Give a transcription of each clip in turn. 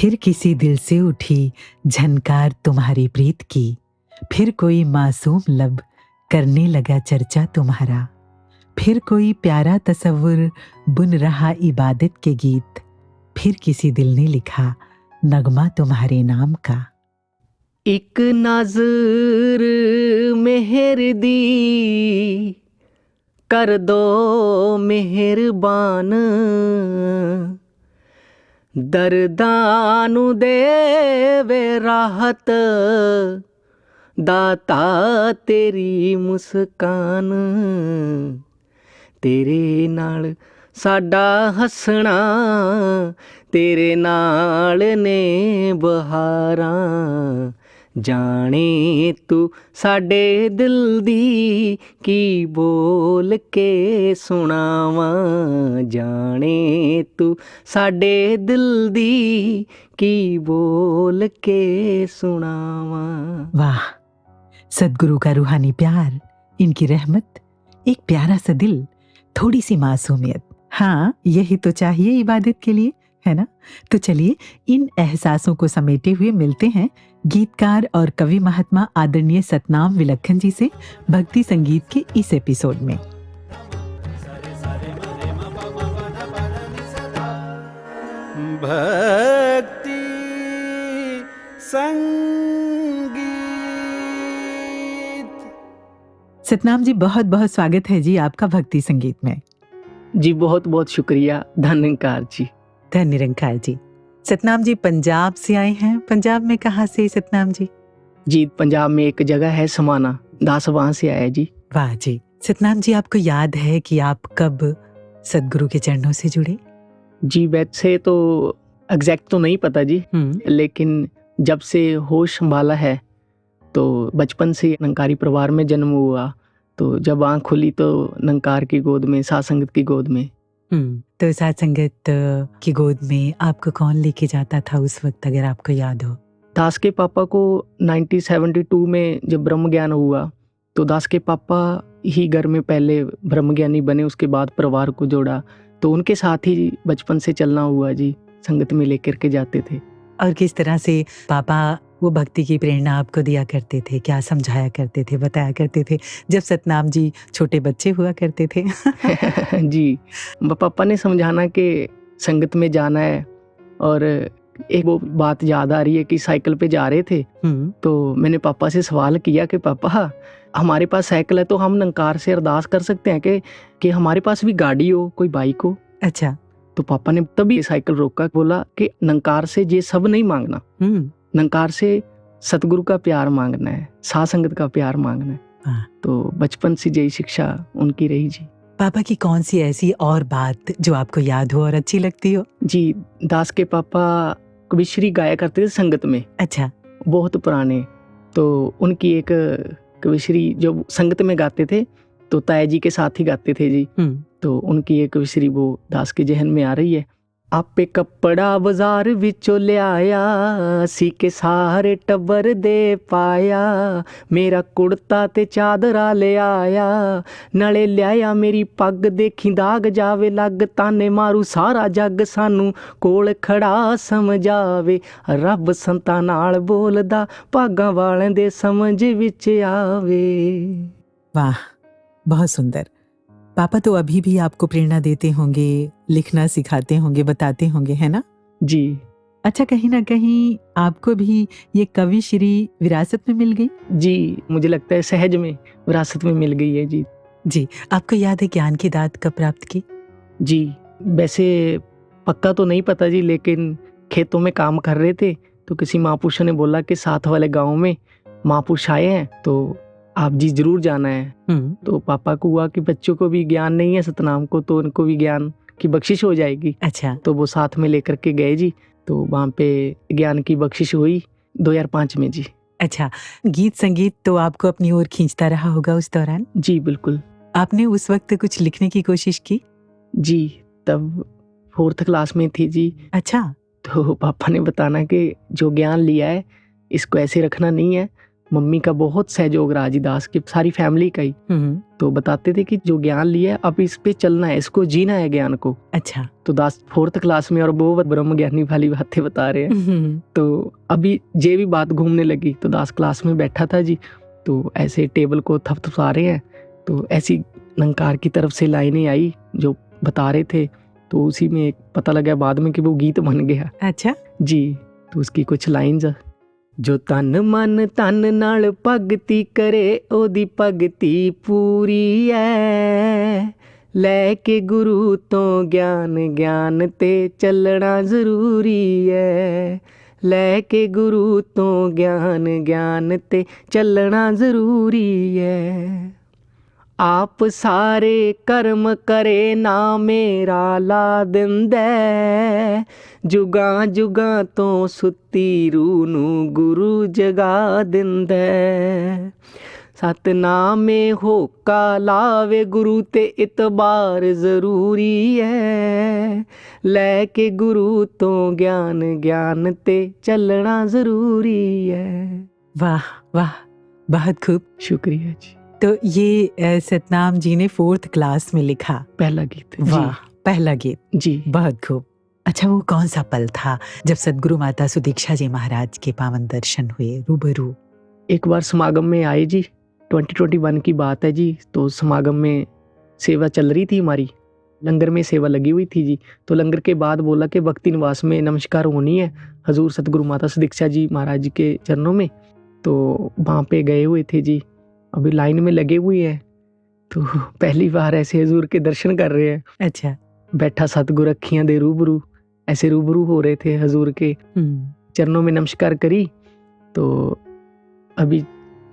फिर किसी दिल से उठी झनकार तुम्हारी प्रीत की, फिर कोई मासूम लब करने लगा चर्चा तुम्हारा, फिर कोई प्यारा तसव्वुर बुन रहा इबादत के गीत, फिर किसी दिल ने लिखा नगमा तुम्हारे नाम का। एक नज़र मेहर दी कर दो मेहरबान, दर्दां नू देवे राहत दाता तेरी मुस्कान। तेरे नाल साडा हसना, तेरे नाल ने बहारां, जाने तू साडे दिल दी की बोल के सुनावां, जाने तू साडे दिल दी की बोल के सुनावां। वाह, सदगुरु का रूहानी प्यार, इनकी रहमत, एक प्यारा सा दिल, थोड़ी सी मासूमियत। हाँ, यही तो चाहिए इबादत के लिए, है ना? तो चलिए इन एहसासों को समेटे हुए मिलते हैं गीतकार और कवि महात्मा आदरणीय सतनाम विलखन जी से भक्ति संगीत के इस एपिसोड में। भक्ति संगीत। सतनाम जी, बहुत बहुत स्वागत है जी आपका भक्ति संगीत में। जी बहुत बहुत शुक्रिया, धन्यकार जी। धन्य निरंकार जी। सतनाम जी पंजाब से आए हैं। पंजाब में कहाँ से सतनाम जी? जी पंजाब में एक जगह है समाना, दास, वहाँ से आया जी। वाह जी। सतनाम जी, आपको याद है कि आप कब सदगुरु के चरणों से जुड़े? जी वैसे तो एग्जैक्ट तो नहीं पता जी, लेकिन जब से होश संभाला है तो बचपन से निरंकारी परिवार में जन्म हुआ, तो जब आँख खुली तो निरंकार की गोद में, साथ संगत की गोद में। तो साथ संगत की गोद में आपको कौन लेके जाता था उस वक्त, अगर आपको याद हो? दास के पापा को 1972 में जब ब्रह्म ज्ञान हुआ तो दास के पापा ही घर में पहले ब्रह्म ज्ञानी बने, उसके बाद परिवार को जोड़ा, तो उनके साथ ही बचपन से चलना हुआ जी, संगत में लेकर के जाते थे। और किस तरह से पापा वो भक्ति की प्रेरणा आपको दिया करते थे, क्या समझाया करते थे, बताया करते थे जब सतनाम जी छोटे बच्चे हुआ करते थे? जी पापा ने समझाना कि संगत में जाना है, और एक वो बात याद आ रही है कि साइकिल पे जा रहे थे तो मैंने पापा से सवाल किया कि पापा हमारे पास साइकिल है तो हम निरंकार से अरदास कर सकते हैं कि हमारे पास भी गाड़ी हो, कोई बाइक हो। अच्छा। तो पापा ने तभी साइकिल रोका, बोला कि निरंकार से ये सब नहीं मांगना, निरंकार से सतगुरु का प्यार मांगना है, साथ संगत का प्यार मांगना है। तो बचपन से यही शिक्षा उनकी रही जी। पापा की कौन सी ऐसी और बात जो आपको याद हो और अच्छी लगती हो? जी दास के पापा कविश्री गाया करते थे संगत में। अच्छा। बहुत पुराने, तो उनकी एक कविश्री जो संगत में गाते थे तो ताया जी के साथ ही गाते थे जी। तो उनकी एक कविश्री वो दास के जहन में आ रही है। आपे कपड़ा बाजार विचों ले आया, सी के सारे टब्बर दे पाया, मेरा कुड़ता ते चादरा ले आया, नाले लिया मेरी पग देखी दाग जावे लग, ताने मारू सारा जग सानू कोल खड़ा समझावे, रब संतां नाल बोलदा भागां वालें दे समझ विच आवे। वाह, बहुत सुंदर। पापा तो अभी भी आपको प्रेरणा देते होंगे, लिखना सिखाते होंगे, बताते होंगे, है ना? जी। अच्छा, कहीं ना कहीं आपको भी ये कवि श्री विरासत में मिल गई? जी मुझे लगता है सहज में विरासत में मिल गई है जी। जी, आपको याद है ज्ञान की दात कब प्राप्त की? जी वैसे पक्का तो नहीं पता जी, लेकिन खेतों में काम कर रहे थे तो किसी महापुरुष ने बोला कि साथ वाले गांव में महापुरुष आए हैं तो आप जी जरूर जाना है। तो पापा को हुआ कि बच्चों को भी ज्ञान नहीं है सतनाम को, तो उनको भी ज्ञान की बख्शिश हो जाएगी। अच्छा। तो वो साथ में लेकर के गए जी, तो वहाँ पे ज्ञान की बख्शिश हुई 2005 में जी। अच्छा, गीत संगीत तो आपको अपनी ओर खींचता रहा होगा उस दौरान? जी बिल्कुल। आपने उस वक्त कुछ लिखने की कोशिश की? जी तब 4th क्लास में थी जी। अच्छा। तो पापा ने बताना कि जो ज्ञान लिया है इसको ऐसे रखना नहीं है, मम्मी का बहुत सहयोग रहा जी दास की, सारी फैमिली का ही। तो बताते थे कि जो ज्ञान लिया है अब इस पे चलना है, इसको जीना है ज्ञान को। अच्छा। तो दास 4th क्लास में और वो ब्रह्म ज्ञानी वाली बातें बता रहे हैं। तो अभी ये भी बात घूमने लगी, तो दास क्लास में बैठा था जी, तो ऐसे टेबल को थपथपा रहे हैं, तो ऐसी निरंकार की तरफ से लाइनें आई जो बता रहे थे, तो उसी में एक पता लगा बाद में कि वो गीत बन गया। अच्छा जी। तो उसकी कुछ लाइन्स, जो तन मन तन नाल भगती करे ओदी भगती पूरी है, लैके गुरु तो ज्ञान ज्ञान ते चलना जरूरी है, लैके गुरु तो ज्ञान ज्ञान ते चलना जरूरी है, आप सारे कर्म करे ना मेरा ला दिंदे, जुगां जुगां तो सुत्ती रूह नूं गुरु जगा दिंदे, सतनामे होका लावे गुरु ते इतबार जरूरी है, लैके गुरु तो ज्ञान ज्ञान ते चलना जरूरी है। वाह वाह, बहुत खूब। शुक्रिया जी। तो ये सतनाम जी ने 4th क्लास में लिखा पहला गीत। वाह, पहला गीत जी। बहुत खूब। अच्छा, वो कौन सा पल था जब सदगुरु माता सुदीक्षा जी महाराज के पावन दर्शन हुए रूबरू? एक बार समागम में आए जी, 2021 की बात है जी। तो समागम में सेवा चल रही थी हमारी, लंगर में सेवा लगी हुई थी जी। तो लंगर के बाद बोला कि भक्ति निवास में नमस्कार होनी है हजूर सतगुरु माता सुदीक्षा जी महाराज जी के चरणों में। तो वहाँ पे गए हुए थे जी, अभी लाइन में लगे हुए हैं, तो पहली बार ऐसे हजूर के दर्शन कर रहे हैं। अच्छा। बैठा सतगुरु अखियां दे रूबरू, ऐसे रूबरू हो रहे थे हजूर के चरणों में नमस्कार करी। तो अभी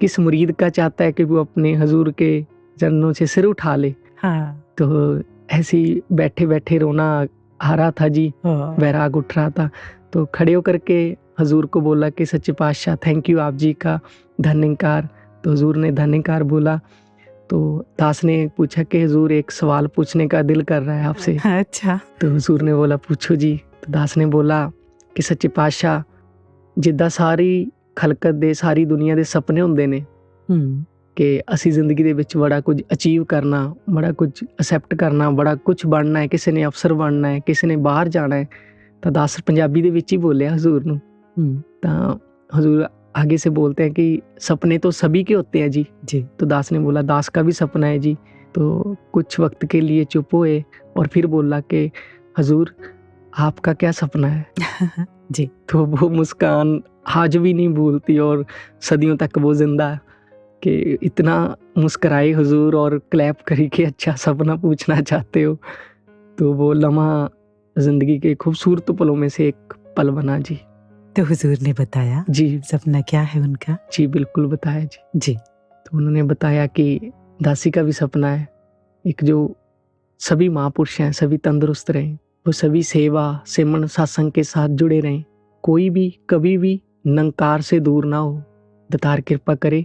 किस मुरीद का चाहता है कि वो अपने हजूर के चरणों से सिर उठा ले। हाँ। तो ऐसे ही बैठे बैठे रोना आ रहा था जी, वैराग उठ रहा था। तो खड़े होकर के हजूर को बोला कि सच्चे पातशाह थैंक यू, आप जी का धन्यकार। तो हजूर ने धन्यकार बोला। तो दास ने पूछा कि हजूर एक सवाल पूछने का दिल कर रहा है आपसे। अच्छा। तो हजूर ने बोला पूछो जी। तो दास ने बोला कि सच्चे पातशाह जिद्दां सारी खलकत दे सारी दुनिया ਦੇ ਸੁਪਨੇ ਹੁੰਦੇ ਨੇ ਕਿ ਅਸੀਂ ਜ਼ਿੰਦਗੀ ਦੇ ਵਿੱਚ ਬੜਾ ਕੁਝ ਅਚੀਵ ਕਰਨਾ, ਬੜਾ ਕੁਝ ਅਸੈਪਟ ਕਰਨਾ, ਬੜਾ ਕੁਝ ਬਣਨਾ ਹੈ, ਕਿਸੇ ਨੇ ਅਫਸਰ ਬਣਨਾ ਹੈ, ਕਿਸੇ ਨੇ ਬਾਹਰ ਜਾਣਾ ਹੈ। ਤਾਂ दास पंजाबी ਦੇ ਵਿੱਚ ही बोले हजूर ਨੂੰ। ਤਾਂ हजूर आगे से बोलते हैं कि सपने तो सभी के होते हैं जी। तो दास ने बोला दास का भी सपना है जी। तो कुछ वक्त के लिए चुप हुए और फिर बोला कि हजूर आपका क्या सपना है जी। तो वो मुस्कान आज भी नहीं भूलती और सदियों तक वो जिंदा है कि इतना मुस्कराए हुजूर और क्लैप करी कि अच्छा सपना पूछना चाहते हो। तो वो लम्हा जिंदगी के खूबसूरत पलों में से एक पल बना जी। तो हुजूर ने बताया जी सपना क्या है उनका? जी बिल्कुल बताया जी। जी। तो उन्होंने बताया कि दासी का भी सपना है एक, जो सभी महापुरुष हैं सभी तंदुरुस्त रहें, वो सभी सेवा सिमरन सत्संग के साथ जुड़े रहें, कोई भी कभी भी निरंकार से दूर ना हो। दातार कृपा करे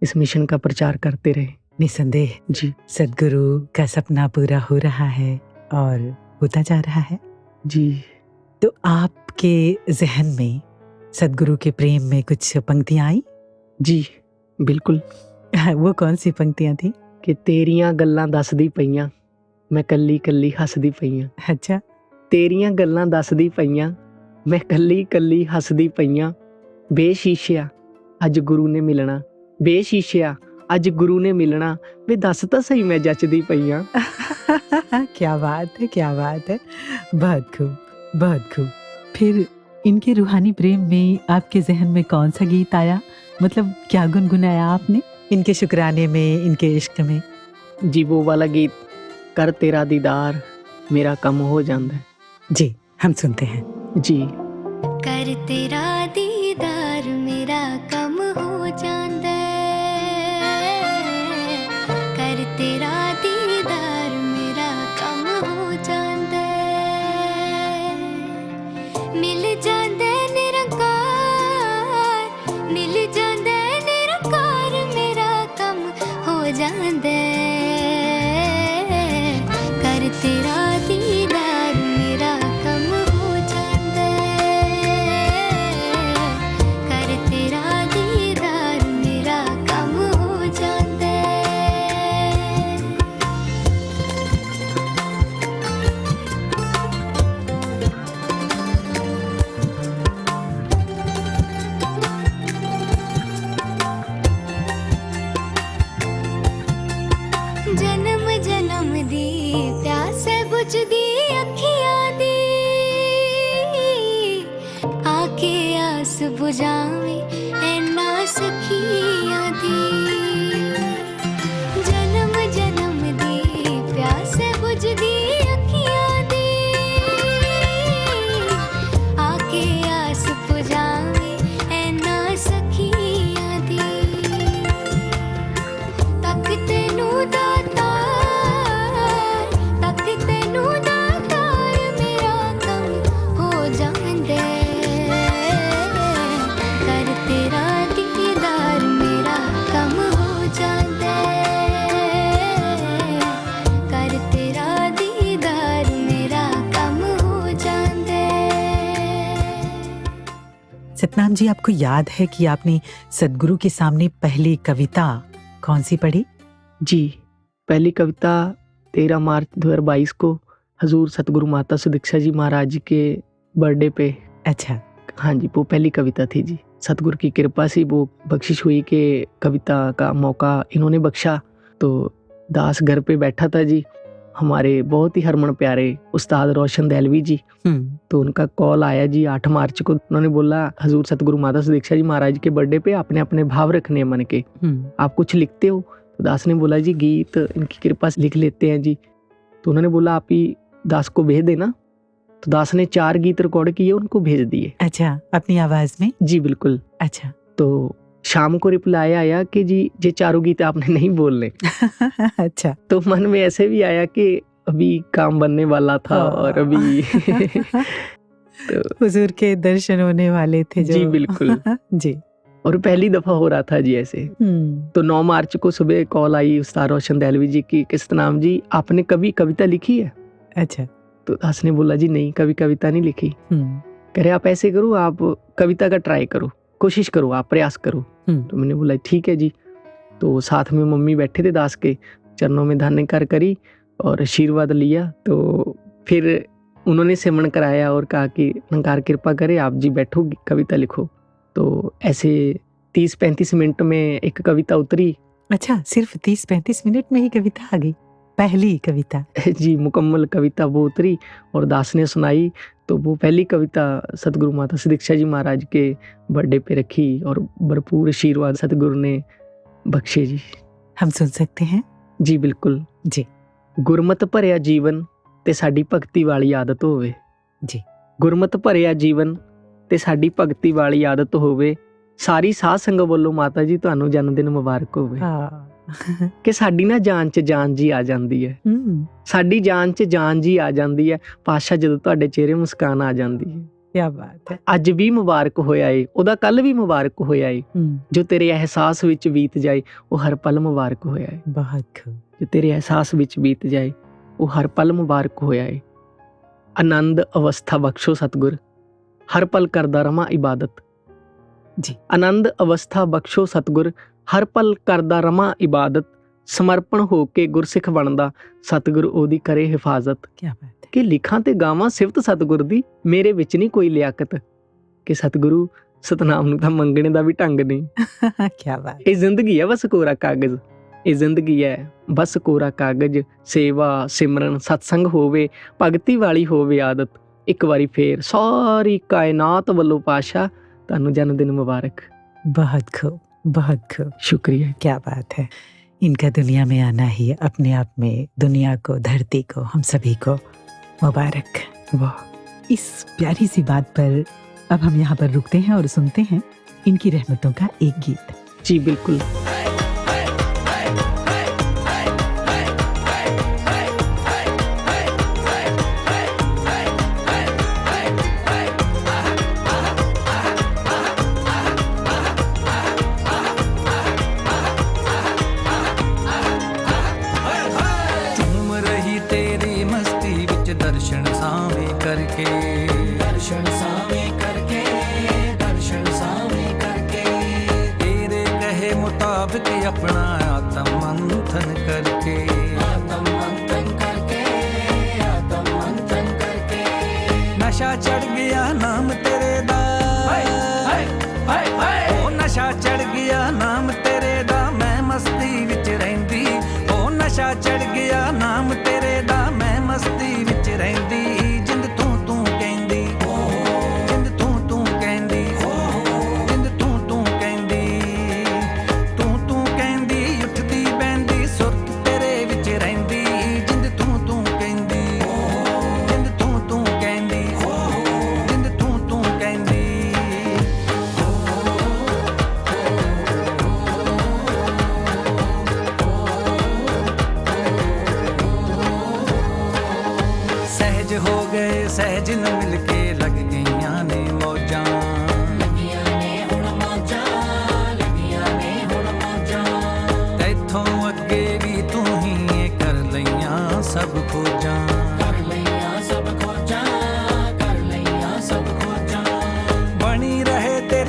इस मिशन का प्रचार करते रहे। निसंदेह जी सदगुरु का सपना पूरा हो रहा है और होता जा रहा है जी। तो आपके जहन में सदगुरु के प्रेम में कुछ पंक्तियां आई? जी बिल्कुल। वो कौन सी पंक्तियां थी? कि तेरियां गल्लां दसदी पईयां मैं कल्ली कल्ली हसदी पईयां। अच्छा। तेरियां गल्लां दसदी पईयां मैं कल्ली कल्ली हसदी पईयां, बेशीशिया अज गुरु ने मिलना, बेशीशिया अज गुरु ने मिलना, वे दस तां सही मैं जचदी पईयां। क्या बात है, क्या बात है। बहुत खूब, बहुत खूब। फिर इनके रूहानी प्रेम में आपके जहन में कौन सा गीत आया? मतलब क्या गुनगुनाया आपने इनके शुक्राने में, इनके इश्क में? जी वो वाला गीत, कर तेरा दीदार मेरा कम हो जांदा है। जी हम सुनते हैं। जी। कर तेरा दीदार मेरा कम हो जांदा है, कर तेरा दीदार मेरा कम हो जांदा है, मिल जांदा निरंकार, मिल जांदा निरंकार मेरा कम हो जांदा है, कर तेरा दीदार मेरा कम हो जांदा है, कर तेरा दीदार आस बुझावे ऐना सखियां दी जन्म जन्म दी प्यास बुझदी अखियां दी आके आस बुझावे ऐना सखियां दी तक तेनू दाता तक तेनू दातार मेरा कम हो जांदे कर तेरा दीदार मेरा कम हो जांदे कर तेरा दीदार मेरा कम हो जांदे। सतनाम जी, आपको याद है कि आपने सदगुरु के सामने पहली कविता कौन सी पढ़ी? जी, पहली कविता 13 मार्च 2022 को हजूर सतगुरु माता सुदीक्षा जी महाराज जी के बर्थडे पे, अच्छा, हाँ जी, वो पहली कविता थी जी। सतगुरु की कृपा से वो बख्शिश हुई कि कविता का मौका इन्होंने बख्शा। तो दास घर पे बैठा था जी, हमारे बहुत ही हरमन प्यारे उस्ताद रोशन दहलवी जी, तो उनका कॉल आया जी 8 मार्च को। उन्होंने बोला हजूर सतगुरु माता सुदीक्षा जी महाराज के बर्थडे पे आपने अपने भाव रखने हैं मन के, आप कुछ लिखते हो? तो दास ने बोला जी गीत इनकी कृपा से लिख लेते हैं जी। तो उन्होंने बोला आप ही दास को भेज देना। तो दास ने 4 गीत रिकॉर्ड किए, उनको भेज दिए। अच्छा, अपनी आवाज में? जी बिल्कुल। अच्छा। तो शाम को रिप्लाई आया कि जी ये 4 गीत आपने नहीं बोलने। अच्छा। तो मन में ऐसे भी आया कि अभी काम बनने वाला था और अभी तो हुजूर के दर्शन होने वाले थे जो। जी बिल्कुल जी। और पहली दफा हो रहा था जी ऐसे। तो 9 मार्च को सुबह कॉल आई उस्ताद रोशन दहलवी जी की, कि सतनाम जी आपने कभी कविता लिखी है? अच्छा। तो दास ने बोला जी नहीं, कभी कविता नहीं लिखी। कह रहे आप ऐसे करो, आप कविता का ट्राई करो, कोशिश करो, आप प्रयास करो। तो मैंने बोला ठीक है जी। तो साथ में मम्मी बैठे थे, दास के चरणों में धन्यकार करी और आशीर्वाद लिया। तो फिर उन्होंने सिमरन कराया और कहा कि निरंकार कृपा करे, आप जी बैठो कविता लिखो। तो ऐसे 30-35 मिनट में एक कविता उतरी। अच्छा, सिर्फ 30-35 मिनट में ही कविता आ गई? पहली कविता? जी, मुकम्मल कविता वो उतरी और दास ने सुनाई। तो वो पहली कविता सतगुरु माता सुदीक्षा जी महाराज के बर्थडे पे रखी और भरपूर आशीर्वाद सतगुरु ने बख्शे जी। हम सुन सकते हैं? जी बिल्कुल जी। गुरमत भरिया जीवन ते साडी भगती वाली आदत होवे। जी। गुरमत भरिया जीवन ते साडी भगती वाली आदत होवे, सारी साध संगत ਵੱਲੋਂ ਮਾਤਾ ਜੀ ਤੁਹਾਨੂੰ ਜਨਮ ਦਿਨ ਮੁਬਾਰਕ ਹੋਵੇ। ਕਿ ਸਾਡੀ ਨਾ ਜਾਨ 'ਚ ਜਾਨ ਜੀ ਆ ਜਾਂਦੀ ਹੈ, ਸਾਡੀ ਜਾਨ 'ਚ ਜਾਨ ਜੀ ਆ ਜਾਂਦੀ ਹੈ ਪਾਸ਼ਾ, ਜਦੋਂ ਤੁਹਾਡੇ ਚਿਹਰੇ ਮੁਸਕਾਨ ਆ ਜਾਂਦੀ ਹੈ। क्या बात है। ਅੱਜ ਵੀ ਮੁਬਾਰਕ ਹੋਇਆ ਏ, ਉਹਦਾ ਕੱਲ ਵੀ ਮੁਬਾਰਕ ਹੋਇਆ ਏ, ਜੋ ਤੇਰੇ ਅਹਿਸਾਸ ਵਿੱਚ ਬੀਤ ਜਾਏ ਉਹ ਹਰ ਪਲ ਮੁਬਾਰਕ ਹੋਇਆ ਏ। बहुत खूब। ਜੋ ਤੇਰੇ ਅਹਿਸਾਸ ਵਿੱਚ ਬੀਤ ਜਾਏ ਉਹ ਹਰ ਪਲ ਮੁਬਾਰਕ ਹੋਇਆ ਏ। ਆਨੰਦ ਅਵਸਥਾ ਬਖਸ਼ੋ ਸਤਿਗੁਰ, ਹਰ ਪਲ ਕਰਦਾ ਰਵਾਂ ਇਬਾਦਤ। जी। ਆਨੰਦ ਅਵਸਥਾ ਬਖਸ਼ੋ ਸਤਿਗੁਰ, ਹਰ ਪਲ ਕਰਦਾ ਰਵਾਂ ਇਬਾਦਤ। ਸਮਰਪਣ ਹੋ ਕੇ ਗੁਰਸਿੱਖ ਬਣਦਾ ਸਤਿਗੁਰ ਉਹਦੀ ਕਰੇ ਹਿਫਾਜ਼ਤ। क्या बात है। ਕਿ ਲਿਖਾਂ ਤੇ ਗਾਵਾਂ ਸਿਫਤ ਸਤਿਗੁਰ ਦੀ, ਮੇਰੇ ਵਿੱਚ ਨਹੀਂ ਕੋਈ ਲਿਆਕਤ। ਕਿ ਸਤਿਗੁਰੂ ਸਤਨਾਮ ਨੂੰ ਤਾਂ ਮੰਗਣੇ ਦਾ ਵੀ ਢੰਗ ਨਹੀਂ। क्या बात। ਇਹ ਜ਼ਿੰਦਗੀ ਹੈ ਬਸ ਕੋਰਾ ਕਾਗਜ਼, ਇਹ ਜ਼ਿੰਦਗੀ ਹੈ ਬਸ ਕੋਰਾ ਕਾਗਜ਼। ਸੇਵਾ ਸਿਮਰਨ ਸਤਸੰਗ ਹੋਵੇ, ਭਗਤੀ ਵਾਲੀ ਹੋਵੇ ਆਦਤ। ਇੱਕ ਵਾਰੀ ਫੇਰ ਸਾਰੀ ਕਾਇਨਾਤ ਵੱਲੋਂ ਪਾਸ਼ਾ ਤੁਹਾਨੂੰ ਜਨਮ ਦਿਨ मुबारक। बहुत खूब, बहुत खूब। शुक्रिया। क्या बात है। इनका दुनिया में आना ही अपने आप में दुनिया को, धरती को, हम सभी को मुबारक। वाह। इस प्यारी सी बात पर अब हम यहाँ पर रुकते हैं और सुनते हैं इनकी रहमतों का एक गीत। जी बिल्कुल। अपना आत्म मंथन करके नशा चढ़ गया नाम तेरे दा, ओ नशा चढ़ गया नाम तेरे दा, मैं मस्ती विच रहिंदी। ओ नशा चढ़ गया नाम तेरे दा, मैं मस्ती विच रहिंदी। जिंद तू तू कहंदी, जिंद तू तू कहंदी,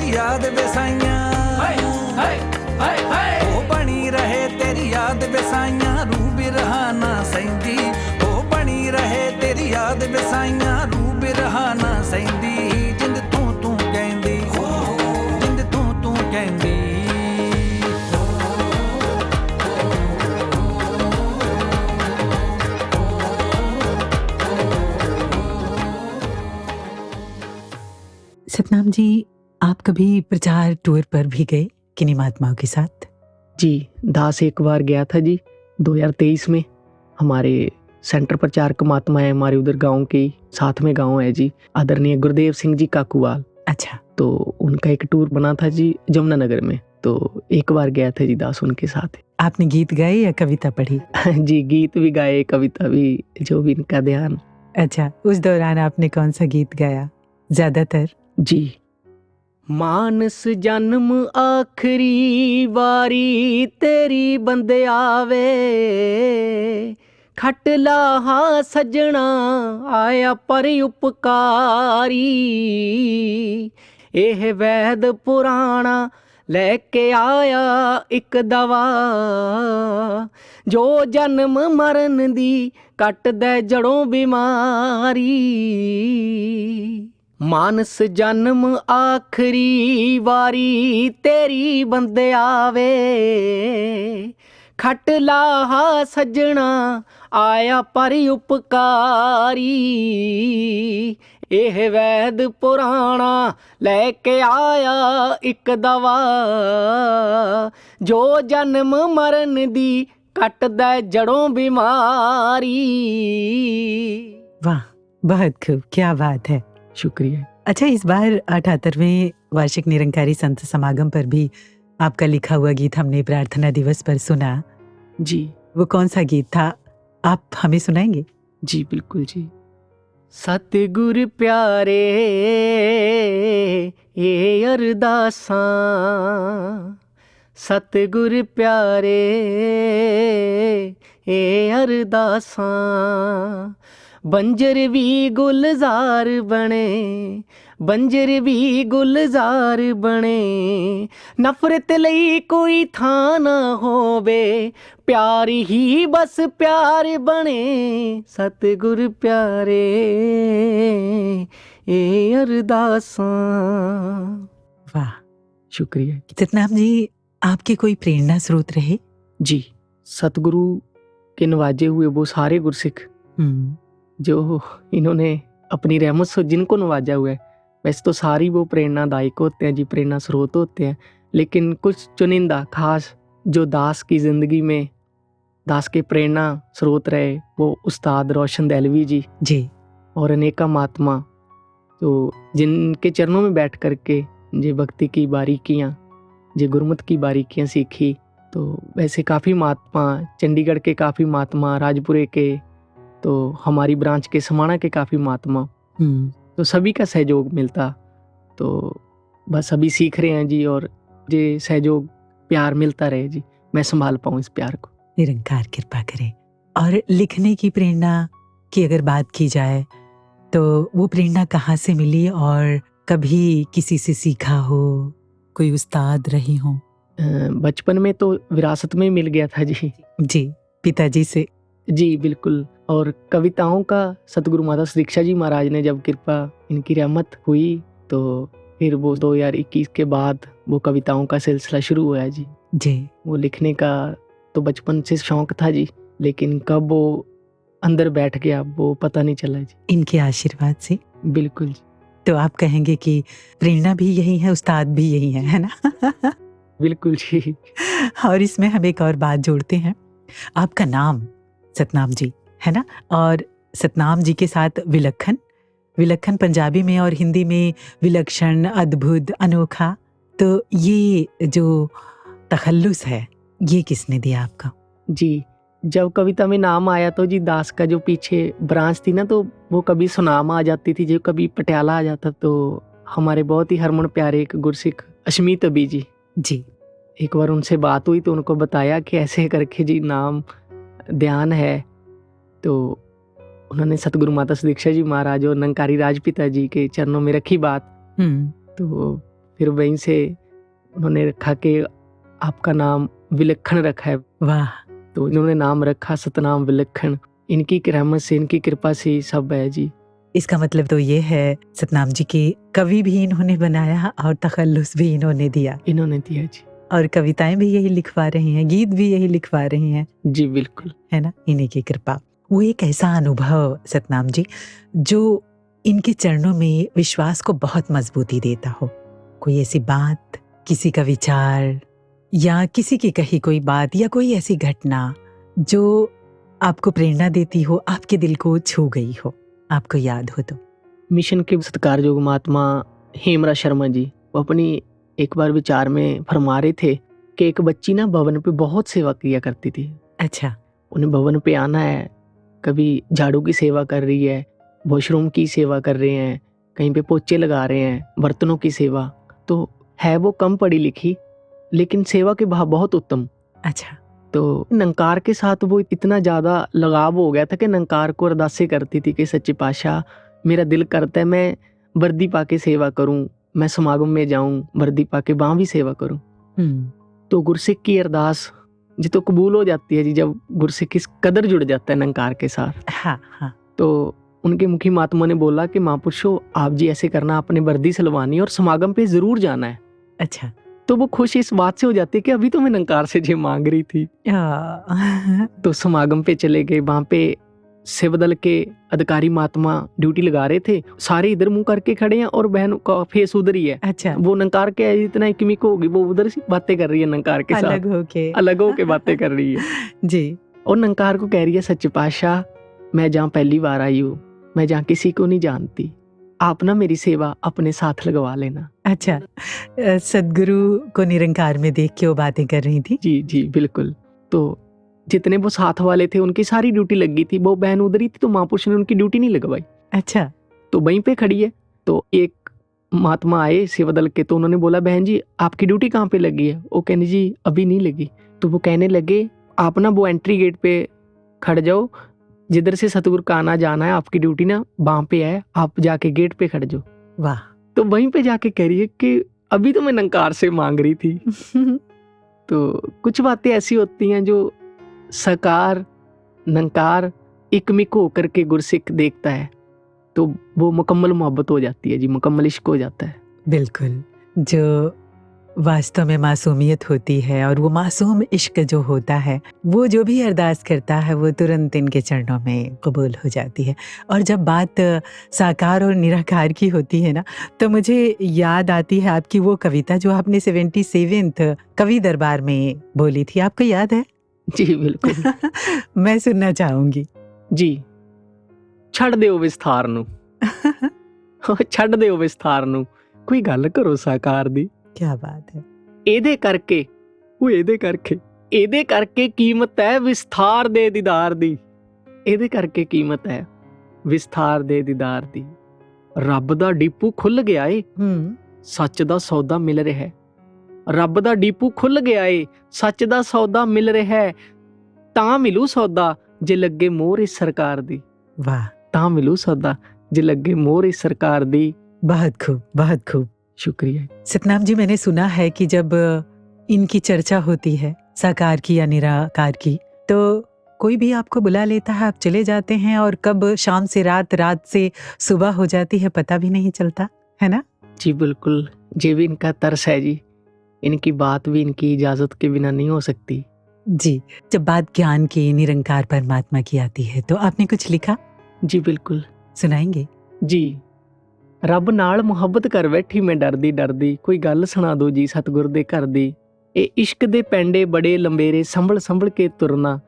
तेरी याद बेसाइयां ओ बनी रहे तेरी याद बेसाइयां रू बिरहा ना सैंदी ओ बनी रहे तेरी याद बेसाइयां रू बिरहा ना सैंदी जिंद तू तू कहंदी जिंद तू तू कहंदी सतनाम जी, आप कभी प्रचार टूर पर भी गए किन्हीं महात्माओं के साथ? जी, दास एक बार गया था जी 2023 में। हमारे सेंटर प्रचारक महात्मा है हमारे उधर गांव के साथ में गांव है जी, आदरणीय गुरुदेव सिंह जी काकूवाल। अच्छा। तो उनका एक टूर बना था जी जमुनानगर में, तो एक बार गया था जी दास उनके साथ। आपने गीत गाए या कविता पढ़ी? जी, गीत भी गाए, कविता भी, जो भी इनका ध्यान। अच्छा, उस दौरान आपने कौन सा गीत गाया ज्यादातर? जी, मानस जन्म आखरी वारी तेरी बंदे आवे, खट लाहा सजना आया पर उपकारी, एह वैद पुराना लेके आया एक दवा, जो जन्म मरण दी कट दे जड़ों बीमारी। मानस जन्म आखरी वारी तेरी बंदे आवे, खट लाहा सजना आया पर उपकारी, एह वैद पुराना लेके आया एक दवा, जो जन्म मरण दी कट दे जड़ों बीमारी। वाह, बहुत खूब, क्या बात है। शुक्रिया। अच्छा, इस बार 78वें वार्षिक निरंकारी संत समागम पर भी आपका लिखा हुआ गीत हमने प्रार्थना दिवस पर सुना। जी, वो कौन सा गीत था, आप हमें सुनाएंगे? जी बिल्कुल जी। सतगुर प्यारे ये अरदासां, सतगुर प्यारे ये अरदासां, बंजर भी गुलजार बने, बंजर भी गुलजार बने, नफरत लई कोई थां ना होवे, प्यार ही बस प्यार बने, सतगुर प्यारे ए अरदासां। वाह, शुक्रिया। सतनाम जी, आपके कोई प्रेरणा स्रोत रहे? जी, सतगुरु के नवाजे हुए वो सारे गुरसिख जो इन्होंने अपनी रहमत से जिनको नवाजा हुआ है, वैसे तो सारी वो प्रेरणादायक होते हैं जी, प्रेरणा स्रोत होते हैं, लेकिन कुछ चुनिंदा खास जो दास की ज़िंदगी में दास के प्रेरणा स्रोत रहे, वो उस्ताद रोशन दहलवी जी और अनेका महात्मा, तो जिनके चरणों में बैठ करके जे भक्ति की बारीकियाँ, जे गुरमत की बारीकियाँ सीखी। तो वैसे काफ़ी महात्मा, चंडीगढ़ के काफ़ी महात्मा, राजपुरे के, तो हमारी ब्रांच के समाना के काफ़ी महात्मा, तो सभी का सहयोग मिलता, तो बस अभी सीख रहे हैं जी, और जे सहयोग प्यार मिलता रहे जी, मैं संभाल पाऊँ इस प्यार को। निरंकार कृपा करे। और लिखने की प्रेरणा की अगर बात की जाए तो वो प्रेरणा कहाँ से मिली, और कभी किसी से सीखा हो, कोई उस्ताद रही हो? बचपन में तो विरासत में मिल गया था जी। जी, पिताजी से? जी बिल्कुल। और कविताओं का सतगुरु माता दीक्षा जी महाराज ने जब कृपा, इनकी रहमत हुई, तो फिर वो 2021 के बाद वो कविताओं का सिलसिला शुरू हुआ जी। वो लिखने का तो बचपन से शौक था जी, लेकिन कब वो अंदर बैठ गया वो पता नहीं चला जी। इनके आशीर्वाद से? बिल्कुल जी। तो आप कहेंगे कि प्रेरणा भी यही है, उस्ताद भी यही है ना? बिल्कुल जी। और इसमें हम एक और बात जोड़ते हैं, आपका नाम सतनाम जी है ना, और सतनाम जी के साथ विलक्षण, विलक्षण पंजाबी में और हिंदी में विलक्षण, अद्भुत, अनोखा, तो ये जो तखल्लुस है ये किसने दिया आपका? जी, जब कविता में नाम आया तो जी दास का जो पीछे ब्रांच थी ना, तो वो कभी सुनाम आ जाती थी, जो कभी पटियाला आ जाता, तो हमारे बहुत ही हरमन प्यारे एक गुरसिख अशमीत अबी जी, एक बार उनसे बात हुई तो उनको बताया कि ऐसे करके जी नाम ध्यान है, तो उन्होंने सतगुरु माता दीक्षा जी महाराज और निरंकारी राजपिता जी के चरणों में रखी बात। तो फिर वहीं से उन्होंने रखा कि आपका नाम विलक्षण रखा है, वाह, तो इन्होंने नाम रखा सतनाम विलक्षण। इनकी रहमत से, इनकी कृपा से सब है जी। इसका मतलब तो ये है सतनाम जी की कवि भी इन्होंने बनाया और तखल्लुस भी इन्होंने दिया, इन्होंने दिया जी। और कविताएं भी यही लिखवा रही हैं, गीत भी यही लिखवा रही हैं, जी बिल्कुल। है ना, इन्हीं की कृपा। वो एक ऐसा अनुभव सतनाम जी जो इनके चरणों में विश्वास को बहुत मजबूती देता हो। कोई ऐसी बात, किसी का विचार या किसी की कही कोई बात या कोई ऐसी घटना जो आपको प्रेरणा देती हो, आपके दिल को छू गई हो, आपको याद हो तो। मिशन के सत्कारयोग महात्मा हेमरा शर्मा जी, वो अपनी एक बार विचार में फरमा रहे थे कि एक बच्ची ना भवन पे बहुत सेवा किया करती थी। अच्छा, उन्हें भवन पे आना है, कभी झाड़ू की सेवा कर रही है, वॉशरूम की सेवा कर रहे हैं, कहीं पे पोछे लगा रहे हैं, बर्तनों की सेवा। तो है वो कम पढ़ी लिखी लेकिन सेवा के भाव बहुत उत्तम। अच्छा, तो नंकार के साथ वो इतना ज़्यादा लगाव हो गया था कि नंकार को अरदासें करती थी कि सच्चे पातशाह, मेरा दिल करता है मैं वर्दी पाके सेवा करूं, मैं समागम में जाऊं, वर्दी पाके वहाँ भी सेवा करूं। तो गुरसिख की अरदास जी तो कबूल हो जाती है जी, जब गुरसिख की कदर जुड़ जाता है नंकार के साथ। हाँ हाँ, तो उनके मुखी महात्मा ने बोला कि महापुरुषों, आप जी ऐसे करना, आपने वर्दी सिलवानी और समागम पे जरूर जाना है। अच्छा, तो वो खुश इस बात से हो जाती है कि अभी तो मैं नंकार से जी मांग रही थी। तो समागम पे चले गए, वहाँ पे सेवादल के अधिकारी महात्मा ड्यूटी लगा रहे थे, सारे इधर मुंह करके खड़े हैं और बहन का फेस उधर ही है। अच्छा, वो नंकार के इतना इकमिक होगी, वो उधर से बातें कर रही है नंकार के साथ, अलग होके बातें कर रही है जी। और नंकार को कह रही है, सच्चे पातशाह, मैं जहाँ पहली बार आई हूँ, मैं जहाँ किसी को नहीं जानती, आप ना मेरी सेवा अपने साथ लगवा लेना। अच्छा, सदगुरु को निरंकार में देख के वो बातें कर रही थी। जी जी बिल्कुल। तो जितने वो साथ वाले थे उनकी सारी ड्यूटी लग गई थी, वो बहन उधर ही थी, तो महापुरुष ने उनकी ड्यूटी नहीं लगवाई। अच्छा, तो वहीं पे खड़ी है। तो एक महात्मा आए सेवादल के, तो उन्होंने बोला, बहन जी आपकी ड्यूटी कहाँ पे लगी है? वो कहने जी अभी नहीं लगी। तो वो कहने लगे, आप ना वो एंट्री गेट पे खड़ जाओ, जिधर से सतगुरु का आना जाना है, आपकी ड्यूटी ना वहाँ पे है, आप जाके गेट पे खड़ जाओ। वाह। तो वहीं पे जाके कह रही है कि अभी तो मैं नंकार से मांग रही थी। तो कुछ बातें ऐसी होती हैं जो सकार नंकार इकमिक होकर के गुरसिख देखता है, तो वो मुकम्मल मोहब्बत हो जाती है जी, मुकम्मल इश्क हो जाता है। बिल्कुल, जो वास्तव में मासूमियत होती है और वो मासूम इश्क जो होता है, वो जो भी अरदास करता है वो तुरंत इनके चरणों में कबूल हो जाती है। और जब बात साकार और निराकार की होती है ना, तो मुझे याद आती है आपकी वो कविता जो आपने 77वें कवि दरबार में बोली थी, आपको याद है? जी बिल्कुल। मैं सुनना चाहूंगी जी। छड़ दिओ विस्तार नू, छड़ दिओ विस्तार नू, कोई गल करो साकार दी। क्या बात है। ਇਹਦੇ ਕਰਕੇ ਉਹ ਇਹਦੇ ਕਰਕੇ ਕੀਮਤ ਹੈ ਵਿਸਥਾਰ ਦੇ ਦੀਦਾਰ ਦੀ। ਇਹਦੇ ਕਰਕੇ ਕੀਮਤ ਹੈ ਵਿਸਥਾਰ ਦੇ ਦੀਦਾਰ ਦੀ। ਰੱਬ ਦਾ ਡੀਪੂ ਖੁੱਲ ਗਿਆ ਏ, ਸੱਚ ਦਾ ਸੌਦਾ ਮਿਲ ਰਿਹਾ ਹੈ। ਰੱਬ ਦਾ ਡੀਪੂ ਖੁੱਲ ਗਿਆ ਏ, ਸੱਚ ਦਾ ਸੌਦਾ ਮਿਲ ਰਿਹਾ ਹੈ। ਤਾਂ ਮਿਲੂ ਸੌਦਾ ਜੇ ਲੱਗੇ ਮੋਹਰ ਇਸ ਸਰਕਾਰ ਦੀ। वाह, ਤਾਂ ਮਿਲੂ ਸੌਦਾ ਜੇ ਲੱਗੇ ਮੋਹਰ ਇਸ ਸਰਕਾਰ ਦੀ। बहुत खूब, बहुत खूब। शुक्रिया। सतनाम जी, मैंने सुना है कि जब इनकी चर्चा होती है साकार की या निराकार की, तो कोई भी आपको बुला लेता है, आप चले जाते हैं और कब शाम से रात, रात से सुबह हो जाती है पता भी नहीं चलता, है ना? जी बिल्कुल, ये भी इनका तरस है जी, इनकी बात भी इनकी इजाजत के बिना नहीं हो सकती जी। जब बात ज्ञान की, निरंकार परमात्मा की आती है, तो आपने कुछ लिखा? जी बिल्कुल, सुनाएंगे? जी। ਰੱਬ ਨਾਲ ਮੁਹੱਬਤ ਕਰ ਬੈਠੀ ਮੈਂ ਡਰਦੀ ਡਰਦੀ, ਕੋਈ ਗੱਲ ਸੁਣਾ ਦੋ ਜੀ ਸਤਿਗੁਰ ਦੇ ਘਰ ਦੀ। ਇਹ ਇਸ਼ਕ ਦੇ ਪੈਂਡੇ ਬੜੇ ਲੰਬੇਰੇ, ਸੰਭਲ ਸੰਭਲ ਕੇ ਤੁਰਨਾ,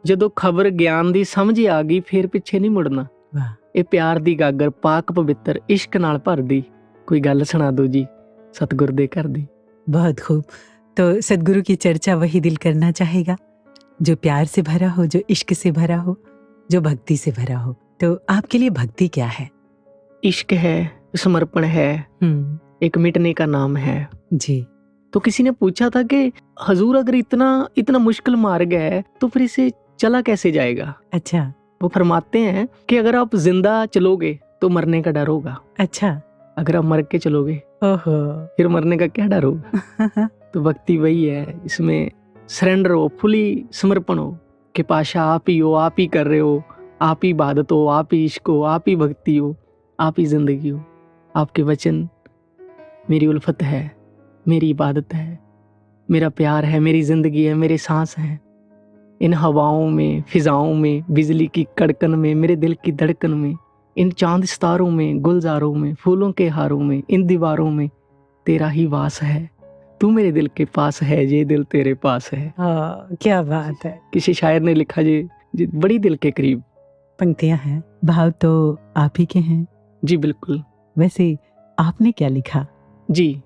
ਜਦੋਂ ਖਬਰ ਗਿਆਨ ਦੀ ਸਮਝ ਆ ਗਈ ਫੇਰ ਪਿੱਛੇ ਨਹੀਂ ਮੁੜਨਾ। वाह, ਇਹ ਪਿਆਰ ਦੀ ਗਾਗਰ ਪਾਕ ਪਵਿੱਤਰ ਇਸ਼ਕ ਨਾਲ ਭਰਦੀ, ਕੋਈ ਗੱਲ ਸੁਣਾ ਦੋ ਜੀ ਸਤਿਗੁਰ ਦੇ ਘਰ ਦੀ। बहुत खूब। तो सदगुरु की चर्चा वही दिल करना चाहेगा जो प्यार से भरा हो, जो इश्क से भरा हो, जो भक्ति से भरा हो। तो आपके लिए भक्ति क्या है? इश्क है, समर्पण है, एक मिटने का नाम है जी। तो किसी ने पूछा था कि हजूर अगर इतना इतना मुश्किल मार्ग है तो फिर इसे चला कैसे जाएगा? अच्छा, वो फरमाते हैं कि अगर आप जिंदा चलोगे तो मरने का डर होगा, अच्छा, अगर आप मर के चलोगे ओहो। फिर मरने का क्या डर हो। तो भक्ति वही है, इसमें सरेंडर हो, फुली समर्पण हो कि पाशा आप ही हो, आप ही कर रहे हो, आप ही इबादत हो, आप ही इश्क हो, आप ही भक्ति हो, आप ही जिंदगी हो। आपके वचन मेरी उल्फत है, मेरी इबादत है, मेरा प्यार है, मेरी जिंदगी है, मेरे सांस हैं। इन हवाओं में, फिजाओं में, बिजली की कड़कन में, मेरे दिल की धड़कन में, इन चांद सितारों में, गुलजारों में, फूलों के हारों में, इन दीवारों में तेरा ही वास है। तू मेरे दिल के पास है, ये दिल तेरे पास है। क्या बात है। किसी शायर ने लिखा जी बड़ी दिल के करीब। पंक्तियां हैं, भाव तो आप ही के हैं। जी बिल्कुल। वैसे आपने क्या लिखा? जी,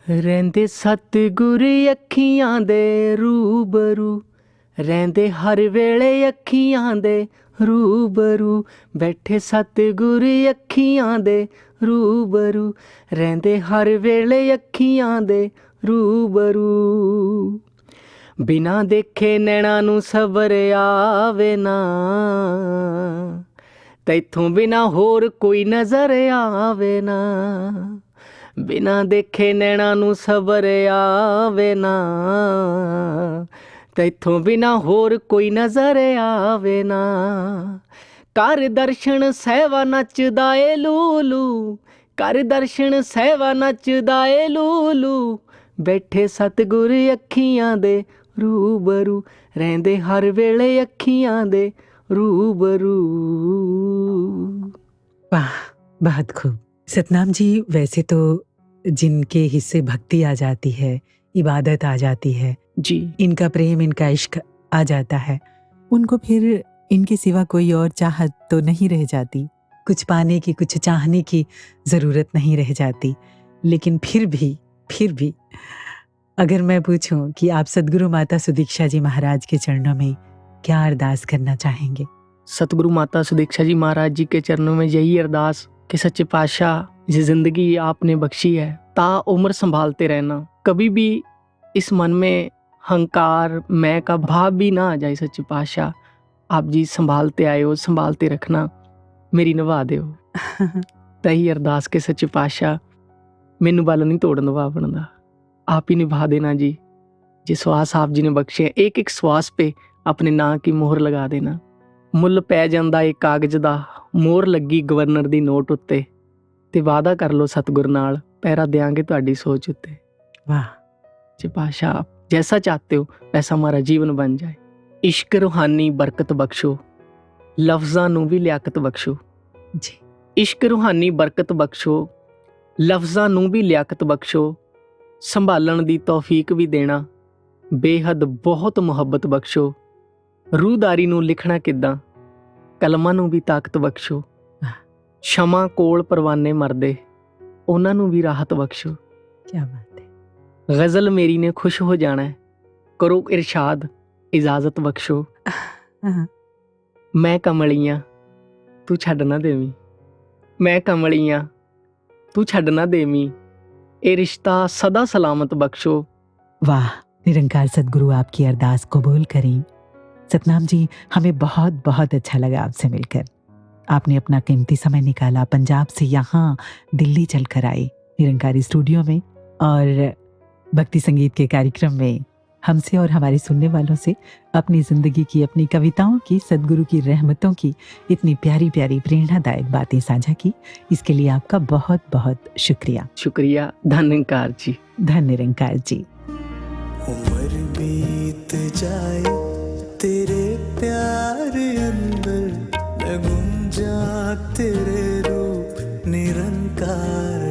रहंदे सतगुर अखियां दे रूबरू, रहंदे हर वेले अखियां दे रूबरू, बैठे सतगुर अखियां दे रूबरू, रहंदे हर वेले अखियां दे रूबरू, बिना देखे नैना नू सबर आवे ना, तैथों बिना होर कोई नजर आवे ना, बिना देखे नैना नू सबर आवे ना, तैथों बिना होर कोई नजर आवे ना, कर दर्शन सहवा नचदा ए लूलू, कर दर्शन सहवा नचदा ए लूलू, बैठे सतगुर अखियां दे रूबरू, रहंदे हर वेले अखियां दे रूबरू। वाह, बहुत खूब। सतनाम जी, वैसे तो जिनके हिस्से भक्ति आ जाती है, इबादत आ जाती है जी, इनका प्रेम, इनका इश्क आ जाता है, उनको फिर इनके सिवा कोई और चाहत तो नहीं रह जाती, कुछ पाने की, कुछ चाहने की ज़रूरत नहीं रह जाती। लेकिन फिर भी अगर मैं पूछूं कि आप सद्गुरु माता सुदीक्षा जी महाराज के चरणों में क्या अरदास करना चाहेंगे? सतगुरु माता सुदीक्षा जी महाराज जी के चरणों में यही अरदास कि सच्चे पातशाह, ये जिंदगी आपने बख्शी है, ता उम्र संभालते रहना, कभी भी इस मन में हंकार, मैं का भाव भी ना आ जाए। सच्चे पातशाह, आप जी संभालते आए हो, संभालते रखना, मेरी निभा दे हो। तही अरदास के सच्चे पातशाह मैनू बल नहीं तोड़न दवा बनदा, आप ही निभा देना जी। जे श्वास आप जी ने बख्शे, एक एक श्वास पे अपने नां की मोहर लगा देना। मुੱਲ पै ਜਾਂਦਾ ਏ कागज दा, मोहर लगी गवर्नर दी नोट उत्ते, ते वादा कर लो सतगुर नाल, पैरा देंगे तुहाडी सोच उत्ते। वाह। जे पातशाह, आप जैसा चाहते हो वैसा हमारा जीवन बन जाए। इश्क रूहानी बरकत बख्शो, लफ्ज़ां नू भी लियाकत बख्शो जी। इश्क रूहानी बरकत बख्शो, लफ्ज़ां नू भी लियाकत बख्शो, संभालण दी तौफीक भी देना, बेहद बहुत मुहब्बत बख्शो, रूहदारी नू लिखना किद्दां, कलमां नू भी ताकत बख्शो, क्षमा कोल परवाने मरदे, उन्हां नू भी राहत बख्शो। क्या बात है। गज़ल मेरी ने खुश हो जाना है, करो इरशाद, इजाजत बख्शो। मैं कमलियां तू छड्ड ना देवी, मैं कमलियां तू छड्ड ना देवी, ए रिश्ता सदा सलामत बख्शो। वाह, निरंकार सदगुरु आपकी अरदास कबूल करें। सतनाम जी, हमें बहुत बहुत अच्छा लगा आपसे मिलकर। आपने अपना कीमती समय निकाला, पंजाब से यहाँ दिल्ली चलकर आए निरंकारी स्टूडियो में, और भक्ति संगीत के कार्यक्रम में हमसे और हमारे सुनने वालों से अपनी ज़िंदगी की, अपनी कविताओं की, सदगुरु की रहमतों की इतनी प्यारी प्यारी प्रेरणादायक बातें साझा की। इसके लिए आपका बहुत बहुत शुक्रिया। शुक्रिया, धन निरंकार जी। धन निरंकार जी। उम्र बीत जाए तेरे प्यार अंदर, मैं गुम जा तेरे रूप निरंकार